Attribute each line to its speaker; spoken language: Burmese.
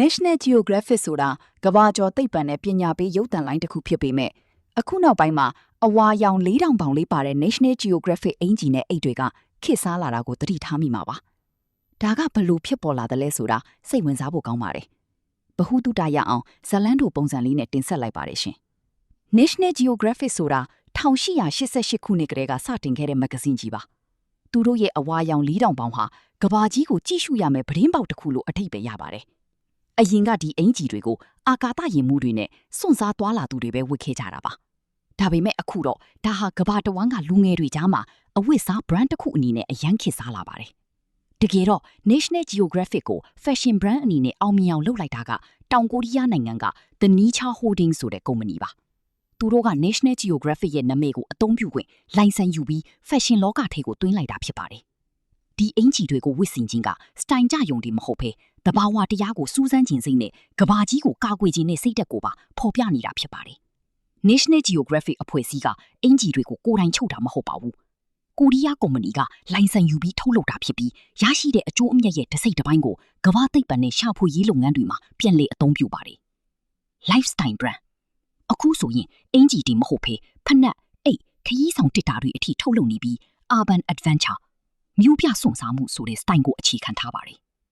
Speaker 1: National Geographic ဆိုတာကမ္ဘာကျော်သိပ္ပံနဲ့ပညာပေးရုပ်သံလိုင်းတစ်ခုဖြစ်ပေမဲ့အခုနောက်ပိုင်းမှာအဝါရောင်4000ပေါင်လေးပါတဲ့ National Geographic အင်ဂျီနဲ့အိတ်တွေကခေတ်စားလာတာကိုသတိထားမိမှာပါ။ဒါကဘလို့ဖြစ်ပေါ်လာတယ်လဲဆိုတာစိတ်ဝင်စားဖို့ကောင်းပါတယ်။ဗဟုသုတရအောင်ဇလန်းတို့ပုံစံလေးနဲ့တင်ဆက်လိုက်ပါတယ်ရှင်။ National Geographic ဆိုတာ1888ခုနှစ်ကတည်းကစတင်ခဲ့တဲ့မဂ္ဂဇင်းကြီးပါ။သူတို့ရဲ့အဝါရောင်4000ပေါင်ဟာကမ္ဘာကြီးကိုကြည့်ရှုရမယ်ပတင်းပေါက်တစ်ခုလိုအထိပ္ပယ်ရပါတယ်။အရင်ကဒီအင်ဂျီတွေကိုအာကာသယာဉ်မှုတွေနဲ့စွန့်စားသွားလာသူတွေပဲဝတ်ခဲ့ကြတာပါ။ဒါပေမဲ့အခုတော့ဒါဟာကမ္ဘာတဝန်းကလူငယ်တွေကြားမှာအဝတ်စား brand တစ်ခုအနေနဲ့အရန်ခေတ်စားလာပါတယ်။တကယ်တော့ National Geographic ကို fashion brand အနေနဲ့အောင်မြင်အောင်လုပ်လိုက်တာကတောင်ကိုရီးယားနိုင်ငံက The Niche Holdings ဆိုတဲ့ကုမ္ပဏီပါ။သူတို့က National Geographic ရဲ့နာမည်ကိုအသုံးပြုခွင့်လိုင်စင်ယူပြီး fashion လောကထဲကိုသွင်းလိုက်တာဖြစ်ပါတယ်။ဒီအင်ဂျီတွေကိုဝတ်ဆင်ခြင်းကစတိုင်ကြယုံတွေမဟုတ်ဘဲတဘာဝတရားကိုစူးစမ်းခြင်းစိတ်နဲ့ကဘာကြီးကိုကာကွယ်ခြင်းနဲ့စိတ်သက်ကိုပါဖော်ပြနေတာဖြစ်ပါတယ်။ National Geographic အဖွဲ့အစည်းကအင်ဂျီတွေကိုကိုယ်တိုင်ချုပ်တာမဟုတ်ပါဘူး။ကိုရီးယားကုမ္ပဏီကလိုင်စင်ယူပြီးထုတ်လုပ်တာဖြစ်ပြီးရရှိတဲ့အကျိုးအမြတ်ရဲ့တစ်စိတ်တစ်ပိုင်းကိုကမ္ဘာသိပ္ပံနဲ့ရှာဖွေရေးလုပ်ငန်းတွေမှာပြန်လည်အသုံးပြုပါတယ်။ Lifestyle brand အခုဆိုရင်အင်ဂျီတွေမဟုတ်ဘဲဖက်နက်အိတ်ခရီးဆောင်တစ်တာတွေအထိထုတ်လုပ်နေပြီး Urban Adventure မြို့ပြစွန့်စားမှုဆိုတဲ့စတိုင်ကိုအခြေခံထားပါတယ်